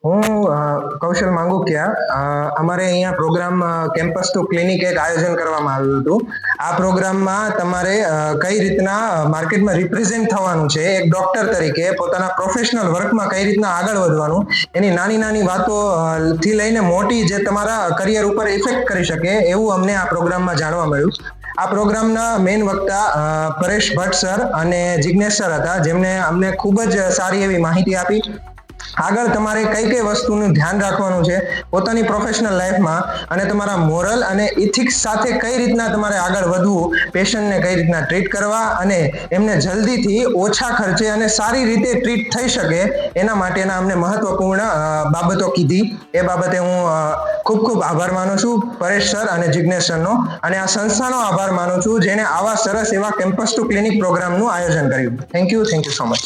હું કૌશલ માંગુકિયા અમારે અહીંયા પ્રોગ્રામ કેમ્પસ ટુ ક્લિનિક એક આયોજન કરવામાં આવ્યું હતું. આ પ્રોગ્રામમાં તમારે કઈ રીતના માર્કેટમાં રિપ્રેઝેન્ટ થવાનું છે, એક ડોક્ટર તરીકે પોતાના પ્રોફેશનલ વર્કમાં કઈ રીતના આગળ વધવાનું, એની નાની નાની વાતો થી લઈને મોટી જે તમારા કરિયર ઉપર ઇફેક્ટ કરી શકે એવું અમને આ પ્રોગ્રામમાં જાણવા મળ્યું. આ પ્રોગ્રામના મેઇન વક્તા પરેશ ભટ્ટ સર અને જિજ્ઞેશ સર હતા, જેમને અમને ખૂબ જ સારી એવી માહિતી આપી. આગળ તમારે કઈ કઈ વસ્તુનું ધ્યાન રાખવાનું છે પોતાની પ્રોફેશનલ લાઈફમાં, અને તમારા મોરલ અને ઇથિક્સ સાથે કઈ રીતના તમારે આગળ વધવું, પેશન્ટને કઈ રીતના ટ્રીટ કરવા અને એમને જલ્દીથી ઓછા ખર્ચે અને સારી રીતે ટ્રીટ થઈ શકે એના માટેના અમને મહત્વપૂર્ણ બાબતો કીધી. એ બાબતે હું ખૂબ ખૂબ આભાર માનું છું પરેશ સર અને જિજ્ઞેશ સરનો, અને આ સંસ્થાનો આભાર માનું છું જેને આવા સરસ એવા કેમ્પસ ટુ ક્લિનિક પ્રોગ્રામનું આયોજન કર્યું. Thank you so much.